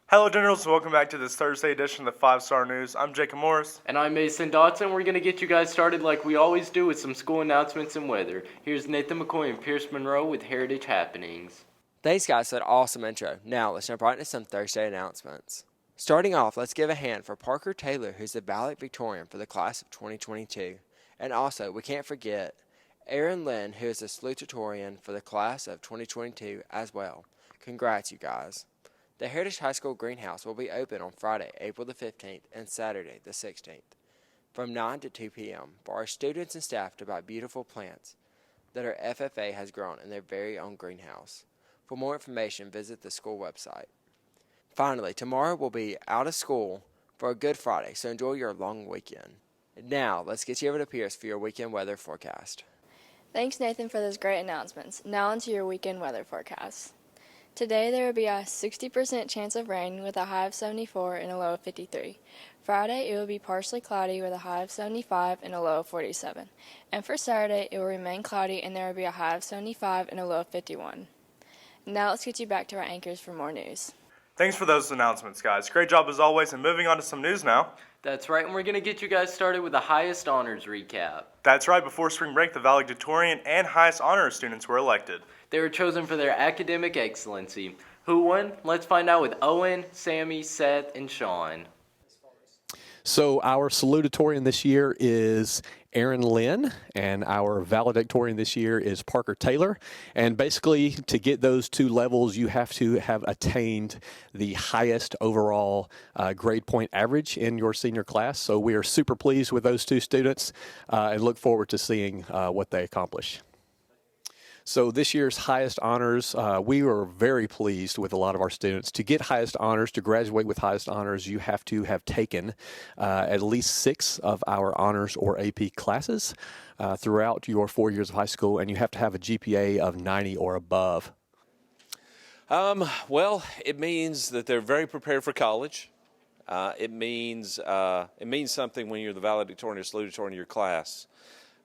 Hello, Generals. Welcome back to this Thursday edition of the 5-Star News. I'm Jacob Morris. And I'm Mason Dotson. We're going to get you guys started like we always do with some school announcements and weather. Here's Nathan McCoy and Pierce Monroe with Heritage Happenings. Thanks, guys, for that awesome intro. Now, let's jump right into some Thursday announcements. Starting off, let's give a hand for Parker Taylor, who's the valedictorian for the class of 2022. And also, we can't forget Aaron Lynn, who is the salutatorian for the class of 2022 as well. Congrats, you guys. The Heritage High School greenhouse will be open on Friday, April the 15th, and Saturday, the 16th, from 9 to 2 p.m. for our students and staff to buy beautiful plants that our FFA has grown in their very own greenhouse. For more information, visit the school website. Finally, tomorrow we'll be out of school for a Good Friday, so enjoy your long weekend. Now, let's get you over to Pierce for your weekend weather forecast. Thanks, Nathan, for those great announcements. Now onto your weekend weather forecast. Today there will be a 60% chance of rain with a high of 74 and a low of 53. Friday it will be partially cloudy with a high of 75 and a low of 47. And for Saturday it will remain cloudy and there will be a high of 75 and a low of 51. Now let's get you back to our anchors for more news. Thanks for those announcements, guys. Great job as always, and moving on to some news now. That's right, and we're going to get you guys started with the highest honors recap. That's right, before spring break, the valedictorian and highest honors students were elected. They were chosen for their academic excellency. Who won? Let's find out with Owen, Sammy, Seth, and Sean. So our salutatorian this year is Aaron Lynn, and our valedictorian this year is Parker Taylor. And basically, to get those two levels, you have to have attained the highest overall grade point average in your senior class. So we are super pleased with those two students and look forward to seeing what they accomplish. So this year's highest honors, we were very pleased with a lot of our students. To get highest honors, to graduate with highest honors, you have to have taken at least 6 of our honors or AP classes throughout your 4 years of high school, and you have to have a GPA of 90 or above. Well, it means that they're very prepared for college. It means something when you're the valedictorian or salutatorian of your class.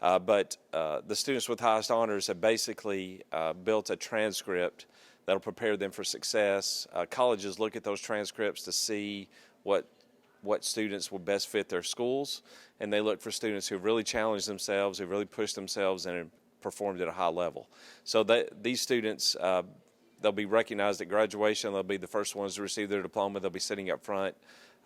But the students with highest honors have basically built a transcript that'll prepare them for success. Colleges look at those transcripts to see what students will best fit their schools, and they look for students who have really challenged themselves, who've really pushed themselves, and have performed at a high level. So these students, they'll be recognized at graduation. They'll be the first ones to receive their diploma. They'll be sitting up front.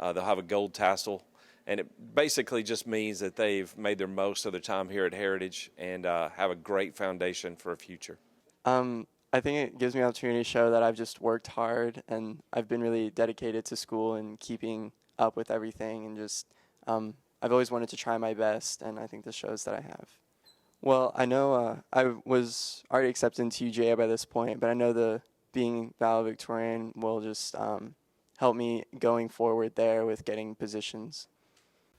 They'll have a gold tassel. And it basically just means that they've made their most of their time here at Heritage and have a great foundation for a future. I think it gives me an opportunity to show that I've just worked hard and I've been really dedicated to school and keeping up with everything, and just I've always wanted to try my best, and I think this shows that I have. Well, I know I was already accepted into UGA by this point, but I know the being valedictorian will just help me going forward there with getting positions.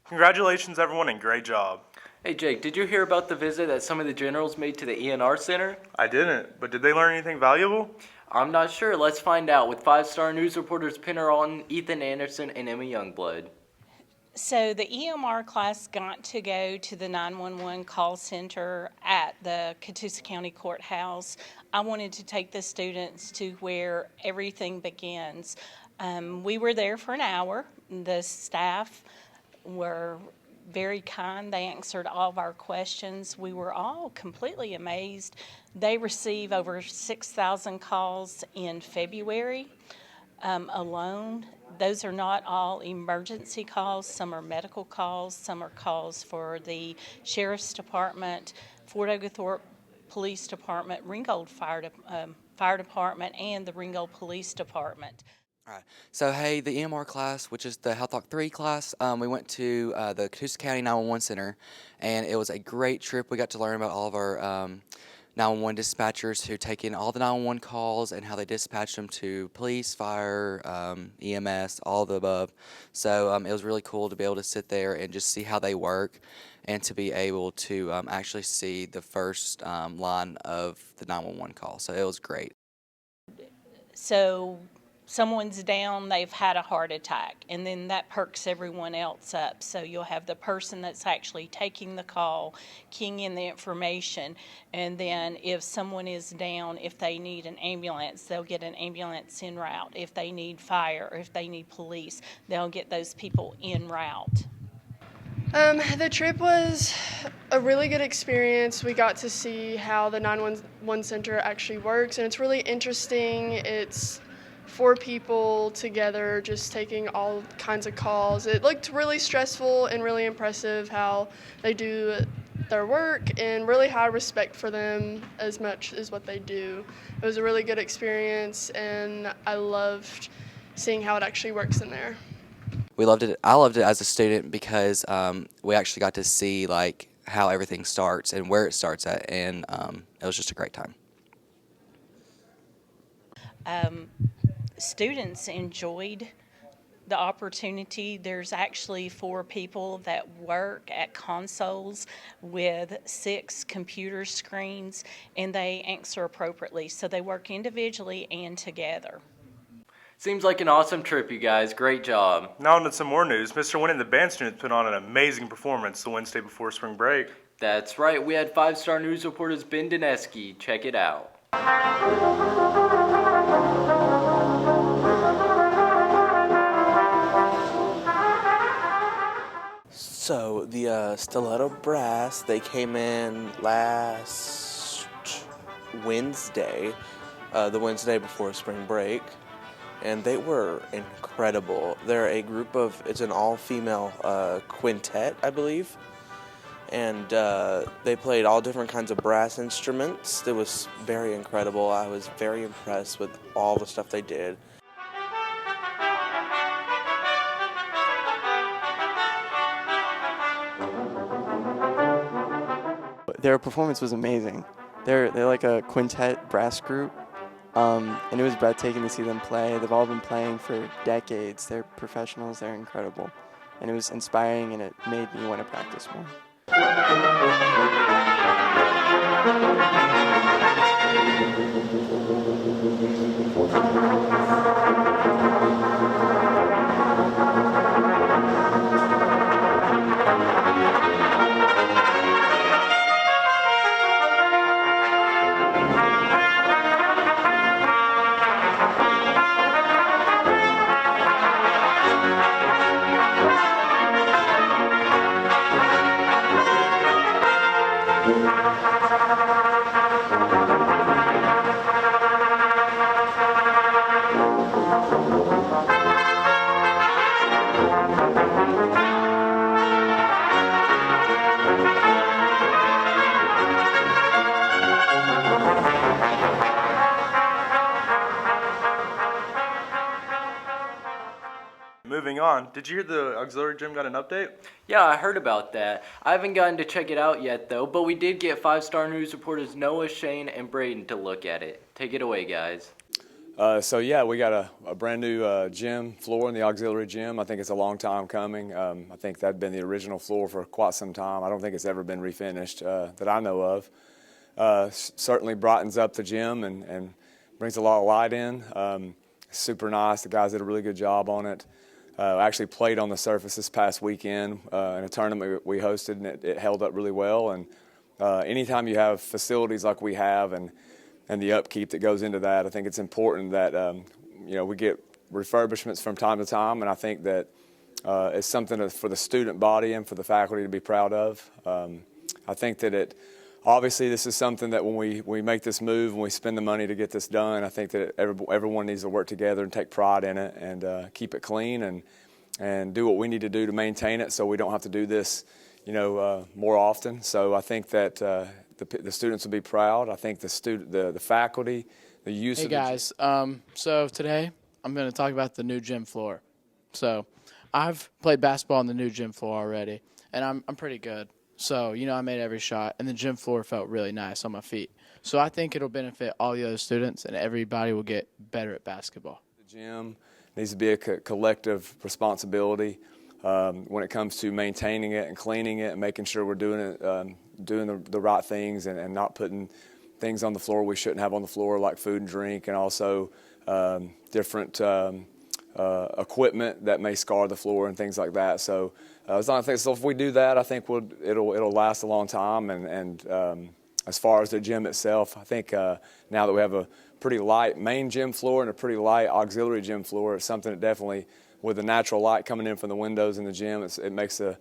Congratulations, everyone, and great job. Hey, Jake, did you hear about the visit that some of the generals made to the ENR Center? I didn't, but did they learn anything valuable? I'm not sure. Let's find out with 5-star news reporters Penner Alton, Ethan Anderson, and Emma Youngblood. So the EMR class got to go to the 911 call center at the Catoosa County Courthouse. I wanted to take the students to where everything begins. We were there for an hour. The staff were very kind. They answered all of our questions. We were all completely amazed. They receive over 6,000 calls in February alone. Those are not all emergency calls. Some are medical calls. Some are calls for the Sheriff's Department, Fort Oglethorpe Police Department, Ringgold Fire Department, and the Ringgold Police Department. All right. So, hey, the EMR class, which is the Health Talk 3 class, we went to the Catoosa County 911 Center, and it was a great trip. We got to learn about all of our 911 dispatchers who take in all the 911 calls and how they dispatch them to police, fire, EMS, all of the above. So it was really cool to be able to sit there and just see how they work and to be able to actually see the first line of the 911 call. So it was great. So someone's down, they've had a heart attack, and then that perks everyone else up. So you'll have the person that's actually taking the call, keying in the information, and then if someone is down, if they need an ambulance, they'll get an ambulance en route. If they need fire, or if they need police, they'll get those people en route. The trip was a really good experience. We got to see how the 911 center actually works, and it's really interesting. It's 4 people together just taking all kinds of calls. It looked really stressful and really impressive how they do their work, and really high respect for them as much as what they do. It was a really good experience, and I loved seeing how it actually works in there. We loved it. I loved it as a student because we actually got to see like how everything starts and where it starts at, and it was just a great time. Students enjoyed the opportunity. There's actually 4 people that work at consoles with 6 computer screens, and they answer appropriately. So they work individually and together. Seems like an awesome trip, you guys. Great job. Now on to some more news. Mr. Wynn and the band students put on an amazing performance the Wednesday before spring break. That's right. We had 5-star news reporters Ben Dineski. Check it out. So the Stiletto Brass, they came in last Wednesday, the Wednesday before spring break, and they were incredible. They're a group of, it's an all-female quintet, I believe, and they played all different kinds of brass instruments. It was very incredible. I was very impressed with all the stuff they did. Their performance was amazing. They're like a quintet brass group, and it was breathtaking to see them play. They've all been playing for decades. They're professionals. They're incredible, and it was inspiring, and it made me want to practice more. Moving on, did you hear the auxiliary gym got an update? Yeah, I heard about that. I haven't gotten to check it out yet, though, but we did get 5-star news reporters Noah, Shane, and Braden to look at it. Take it away, guys. So yeah, we got a brand new gym floor in the auxiliary gym. I think it's a long time coming. I think that'd been the original floor for quite some time. I don't think it's ever been refinished that I know of. Certainly brightens up the gym and brings a lot of light in. Super nice. The guys did a really good job on it. I actually played on the surface this past weekend in a tournament we hosted, and it held up really well. And anytime you have facilities like we have and the upkeep that goes into that, I think it's important that we get refurbishments from time to time, and I think that it's something for the student body and for the faculty to be proud of. I think that obviously this is something that when we make this move and we spend the money to get this done, I think that everyone needs to work together and take pride in it and keep it clean and do what we need to do to maintain it so we don't have to do this more often. So I think that the students will be proud. I think the faculty, the use Hey of guys, so today I'm going to talk about the new gym floor. So I've played basketball on the new gym floor already, and I'm pretty good. So, I made every shot, and the gym floor felt really nice on my feet. So I think it'll benefit all the other students, and everybody will get better at basketball. The gym needs to be a collective responsibility when it comes to maintaining it and cleaning it and making sure we're doing it, doing the right things and not putting things on the floor we shouldn't have on the floor, like food and drink, and also different equipment that may scar the floor and things like that. So as long as if we do that, I think it'll last a long time. And as far as the gym itself, I think now that we have a pretty light main gym floor and a pretty light auxiliary gym floor, it's something that definitely, with the natural light coming in from the windows in the gym, it makes the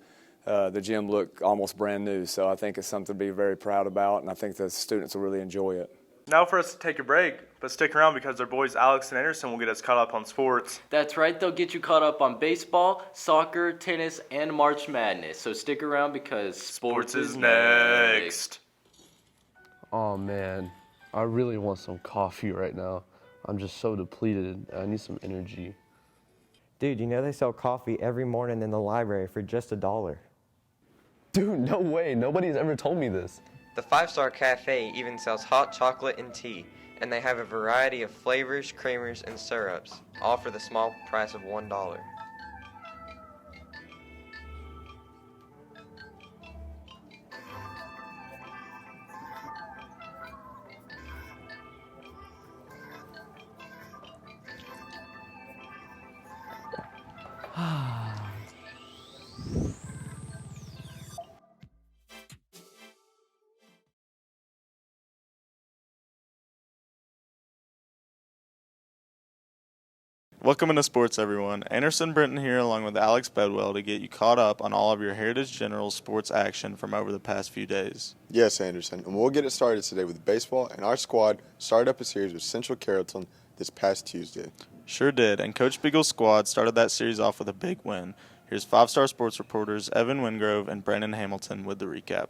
gym look almost brand new. So I think it's something to be very proud about, and I think the students will really enjoy it. Now for us to take a break, but stick around because our boys Alex and Anderson will get us caught up on sports. That's right, they'll get you caught up on baseball, soccer, tennis, and March Madness. So stick around because sports is next. Oh man, I really want some coffee right now. I'm just so depleted. I need some energy. Dude, you know they sell coffee every morning in the library for just $1. Dude, no way. Nobody's ever told me this. The 5-Star Cafe even sells hot chocolate and tea, and they have a variety of flavors, creamers, and syrups, all for the small price of $1. Welcome into sports, everyone. Anderson Brenton here along with Alex Bedwell to get you caught up on all of your Heritage General sports action from over the past few days. Yes, Anderson, and we'll get it started today with baseball, and our squad started up a series with Central Carrollton this past Tuesday. Sure did, and Coach Beagle's squad started that series off with a big win. Here's 5-Star sports reporters Evan Wingrove and Brandon Hamilton with the recap.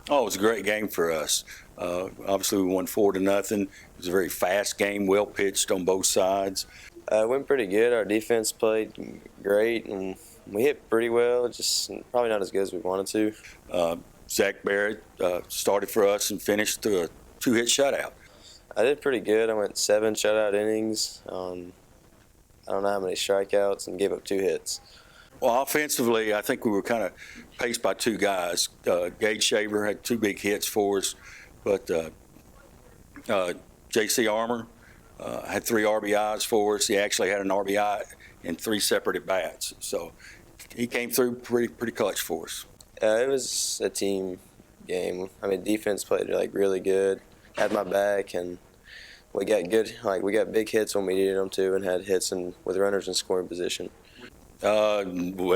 Oh, it was a great game for us. Obviously, we won 4-0. It was a very fast game, well pitched on both sides. It went pretty good. Our defense played great, and we hit pretty well, just probably not as good as we wanted to. Zach Barrett started for us and finished through a 2-hit shutout. I did pretty good. I went 7 shutout innings on I don't know how many strikeouts and gave up 2 hits. Well, offensively, I think we were kind of paced by 2 guys. Gage Shaver had 2 big hits for us, but J.C. Armour had 3 RBIs for us. He actually had an RBI in 3 separate at-bats. So he came through pretty clutch for us. It was a team game. I mean, defense played really good, had my back, and we got good. We got big hits when we needed them to, and had hits with runners in scoring position. Well,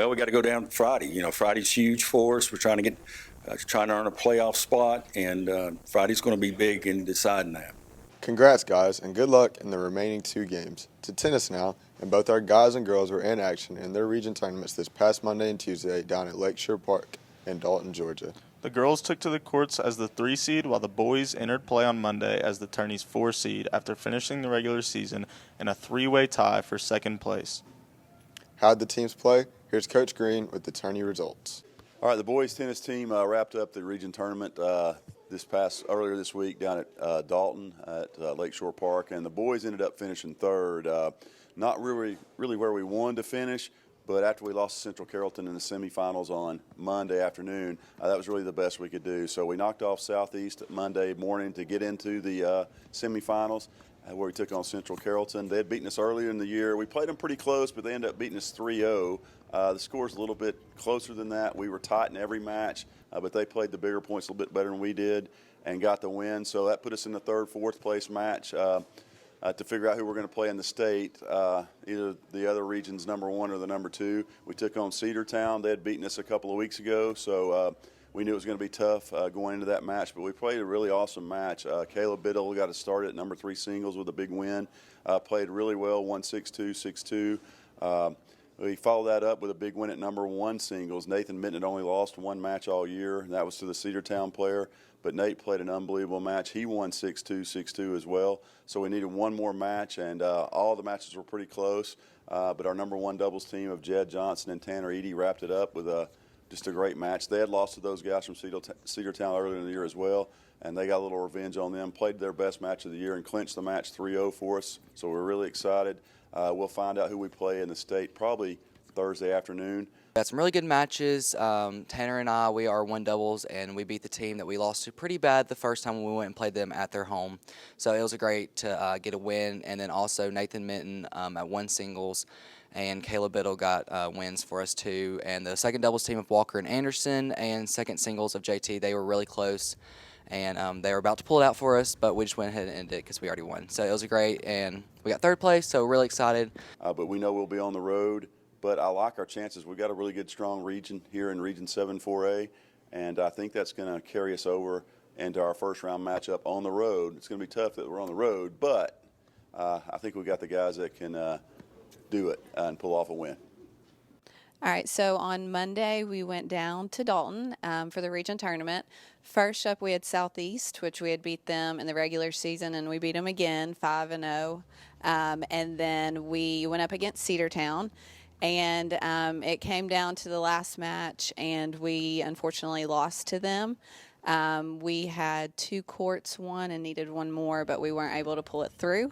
we got to go down Friday. You know, Friday's huge for us. We're trying to earn a playoff spot, and Friday's going to be big in deciding that. Congrats, guys, and good luck in the remaining 2 games. To tennis now, and both our guys and girls were in action in their region tournaments this past Monday and Tuesday down at Lakeshore Park in Dalton, Georgia. The girls took to the courts as the 3 seed, while the boys entered play on Monday as the tourney's 4 seed after finishing the regular season in a 3-way tie for second place. How'd the teams play? Here's Coach Green with the tourney results. All right, the boys tennis team wrapped up the region tournament earlier this week down at Dalton at Lakeshore Park, and the boys ended up finishing 3rd. Not really where we wanted to finish, but after we lost to Central Carrollton in the semifinals on Monday afternoon, that was really the best we could do. So we knocked off Southeast Monday morning to get into the semifinals, where we took on Central Carrollton. They had beaten us earlier in the year. We played them pretty close, but they ended up beating us 3-0. The score's a little bit closer than that. We were tight in every match, but they played the bigger points a little bit better than we did and got the win. So that put us in the 3rd, 4th place match to figure out who we're going to play in the state, either the other region's number 1 or the number 2. We took on Cedartown. They had beaten us a couple of weeks ago, so we knew it was going to be tough going into that match, but we played a really awesome match. Caleb Biddle got us started at number 3 singles with a big win. Played really well, won 6-2, 6-2. We followed that up with a big win at number 1 singles. Nathan Minton had only lost 1 match all year, and that was to the Cedartown player. But Nate played an unbelievable match. He won 6-2, 6-2 as well. So we needed 1 more match, and all the matches were pretty close. But our number 1 doubles team of Jed Johnson and Tanner Eady wrapped it up with just a great match. They had lost to those guys from Cedartown earlier in the year as well. and they got a little revenge on them. Played their best match of the year and clinched the match 3-0 for us. So we're really excited. We'll find out who we play in the state probably Thursday afternoon. Got some really good matches. Tanner and I, we are one doubles, and we beat the team that we lost to pretty bad the first time when we went and played them at their home. So it was great to get a win. And then also Nathan Minton at one singles, and Caleb Biddle got wins for us too. And the second doubles team of Walker and Anderson and second singles of JT, they were really close. And they were about to pull it out for us, but we just went ahead and ended it because we already won. So it was great, and we got third place, so really excited. But we know we'll be on the road. But I like our chances. We've got a really good, strong region here in Region 7 4A, and I think that's going to carry us over into our first-round matchup on the road. It's going to be tough that we're on the road, but I think we've got the guys that can do it and pull off a win. All right, so on Monday we went down to Dalton for the region tournament. First up we had Southeast, which we had beat them in the regular season, and we beat them again 5-0. And then we went up against Cedartown. And it came down to the last match, and we unfortunately lost to them. We had 2 courts won and needed one more, but we weren't able to pull it through.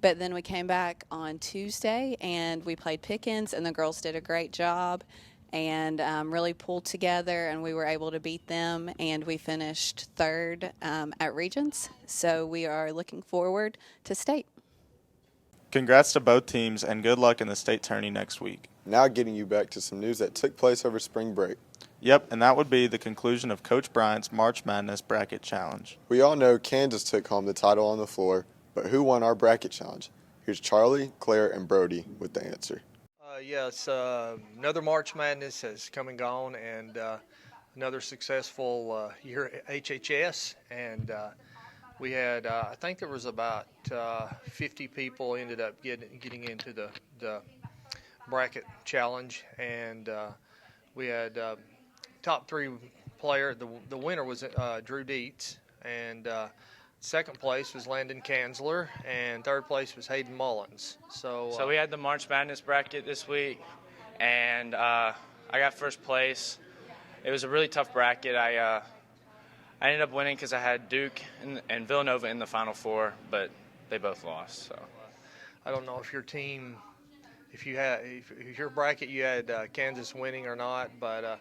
But then we came back on Tuesday, and we played Pickens, and the girls did a great job and really pulled together, and we were able to beat them, and we finished third at Regions. So we are looking forward to state. Congrats to both teams, and good luck in the state tourney next week. Now getting you back to some news that took place over spring break. Yep, and that would be the conclusion of Coach Bryant's March Madness Bracket Challenge. We all know Kansas took home the title on the floor, but who won our bracket challenge? Here's Charlie, Claire, and Brody with the answer. Yes, another March Madness has come and gone, and another successful year at HHS, and we had, I think there was about 50 people ended up getting into the bracket challenge, and we had top 3 player. The winner was Drew Dietz, and second place was Landon Kanzler, and third place was Hayden Mullins. So we had the March Madness bracket this week, and I got first place. It was a really tough bracket. I ended up winning because I had Duke and Villanova in the Final Four, but they both lost. So I don't know if your team, if your bracket you had Kansas winning or not, but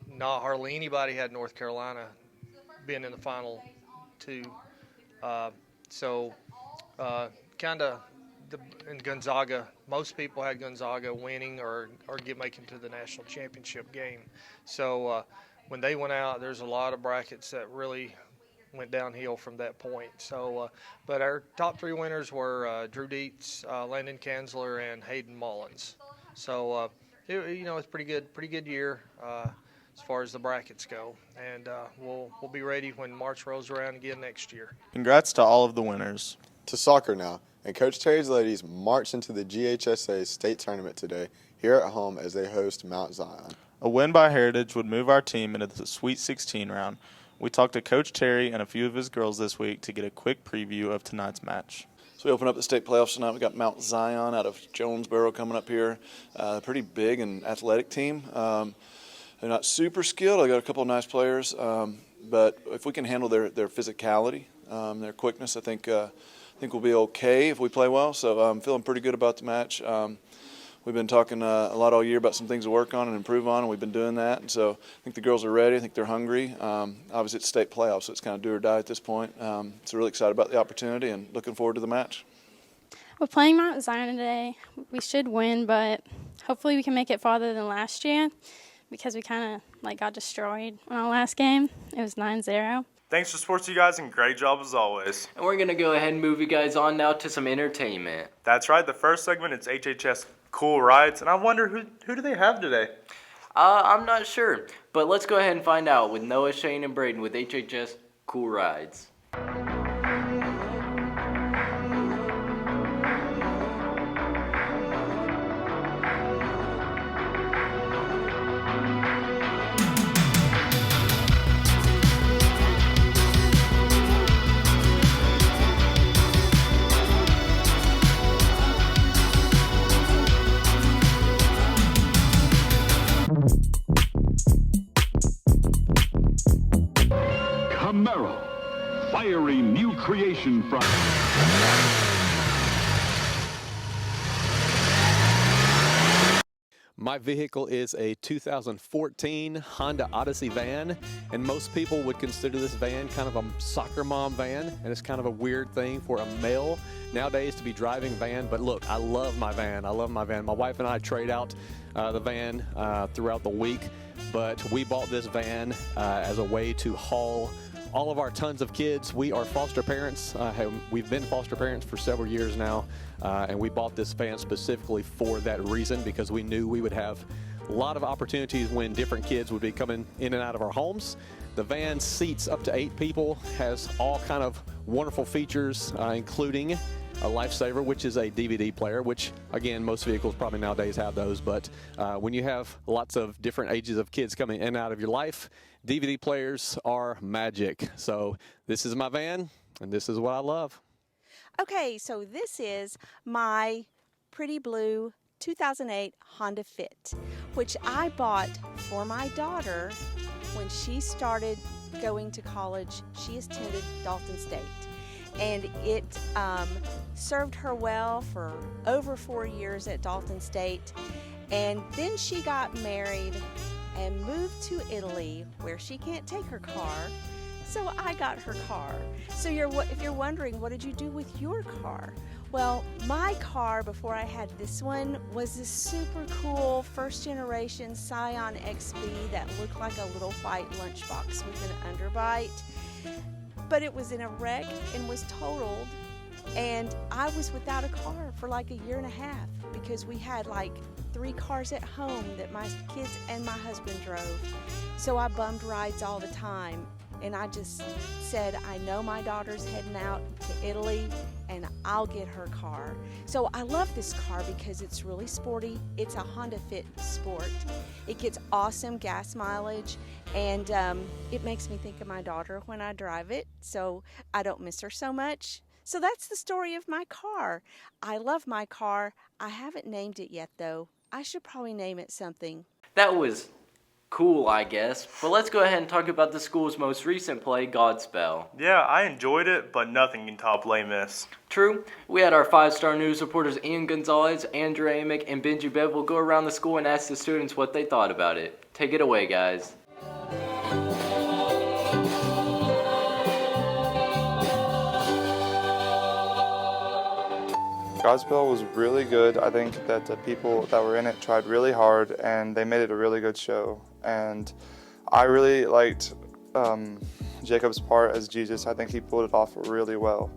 not hardly anybody had North Carolina being in the Final 2. In Gonzaga, most people had Gonzaga winning or making to the national championship game. So when they went out, there's a lot of brackets that really went downhill from that point. So, but our top 3 winners were Drew Dietz, Landon Kanzler, and Hayden Mullins. So, it's pretty good year as far as the brackets go, and we'll be ready when March rolls around again next year. Congrats to all of the winners. To soccer now, and Coach Terry's ladies march into the GHSA state tournament today here at home as they host Mount Zion. A win by Heritage would move our team into the Sweet 16 round. We talked to Coach Terry and a few of his girls this week to get a quick preview of tonight's match. So we open up the state playoffs tonight. We got Mount Zion out of Jonesboro coming up here. Pretty big and athletic team. They're not super skilled. I got a couple of nice players, but if we can handle their physicality, their quickness, I think we'll be okay if we play well. So I'm feeling pretty good about the match. We've been talking a lot all year about some things to work on and improve on, and we've been doing that. And so I think the girls are ready. I think they're hungry. Obviously, it's state playoffs, so it's kind of do or die at this point. So really excited about the opportunity and looking forward to the match. We're playing Mount Zion today. We should win, but hopefully we can make it farther than last year because we kind of got destroyed in our last game. It was 9-0. Thanks for sports, you guys, and great job as always. And we're going to go ahead and move you guys on now to some entertainment. That's right. The first segment is HHS Cool Rides, and I wonder who do they have today? I'm not sure, but let's go ahead and find out with Noah, Shane, and Braden with HHS Cool Rides. Camaro, fiery new creation from... My vehicle is a 2014 Honda Odyssey van, and most people would consider this van kind of a soccer mom van, and it's kind of a weird thing for a male nowadays to be driving van. But look, I love my van. I love my van. My wife and I trade out the van throughout the week, but we bought this van as a way to haul all of our tons of kids. We are foster parents. We've been foster parents for several years now, and we bought this van specifically for that reason, because we knew we would have a lot of opportunities when different kids would be coming in and out of our homes. The van seats up to 8 people, has all kind of wonderful features, including a Lifesaver, which is a DVD player, which again, most vehicles probably nowadays have those, but when you have lots of different ages of kids coming in and out of your life, DVD players are magic. So this is my van, and this is what I love. Okay, so this is my pretty blue 2008 Honda Fit, which I bought for my daughter when she started going to college. She attended Dalton State, and it served her well for over 4 years at Dalton State. And then she got married and moved to Italy, where she can't take her car. So I got her car. So if you're wondering, what did you do with your car? Well, my car before I had this one was this super cool first generation Scion XB that looked like a little white lunchbox with an underbite. But it was in a wreck and was totaled, and I was without a car for like a year and a half because we had like 3 cars at home that my kids and my husband drove. So I bummed rides all the time, and I just said, I know my daughter's heading out to Italy and I'll get her car. So I love this car because it's really sporty. It's a Honda Fit Sport. It gets awesome gas mileage, and it makes me think of my daughter when I drive it, so I don't miss her so much. So that's the story of my car. I love my car. I haven't named it yet, though. I should probably name it something. That was cool, I guess. But let's go ahead and talk about the school's most recent play, Godspell. Yeah, I enjoyed it, but nothing can top Les Mis. True. We had our 5-star news reporters Ian Gonzalez, Andrew Amick, and Benji Bev will go around the school and ask the students what they thought about it. Take it away, guys. Godspell was really good. I think that the people that were in it tried really hard, and they made it a really good show. And I really liked Jacob's part as Jesus. I think he pulled it off really well.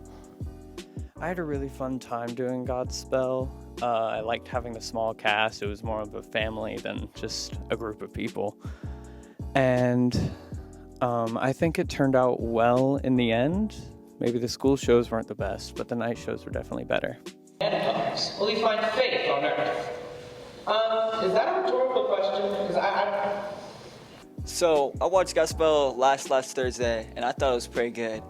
I had a really fun time doing Godspell. I liked having the small cast. It was more of a family than just a group of people. And I think it turned out well in the end. Maybe the school shows weren't the best, but the night shows were definitely better. Will he find faith on earth? Is that a rhetorical question? Because So I watched Godspell last Thursday, and I thought it was pretty good.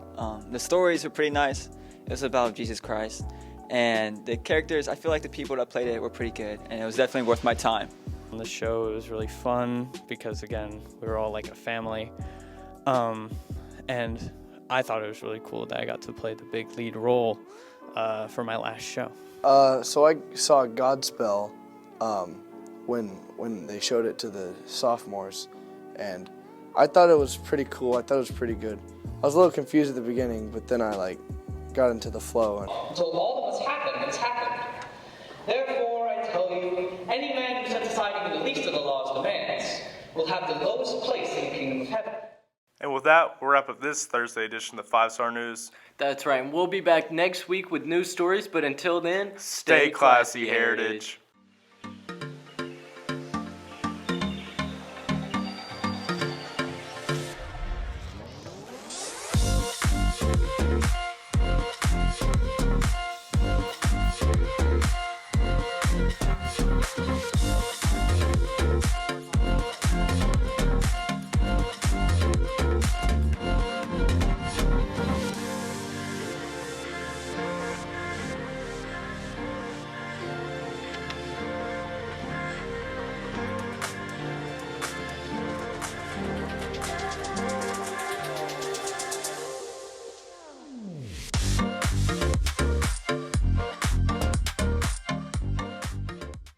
The stories were pretty nice. It was about Jesus Christ, and the characters. I feel like the people that played it were pretty good, and it was definitely worth my time. On the show, it was really fun because again, we were all like a family, and I thought it was really cool that I got to play the big lead role for my last show. So I saw Godspell when they showed it to the sophomores, and I thought it was pretty cool. I thought it was pretty good. I was a little confused at the beginning, but then I got into the flow. until all that has happened has happened. Therefore, I tell you, any man who sets aside even the least of the law's demands will have the lowest place in the kingdom of heaven. And with that, we'll wrap up this Thursday edition of 5-Star News. That's right, and we'll be back next week with new stories, but until then, Stay classy, Heritage.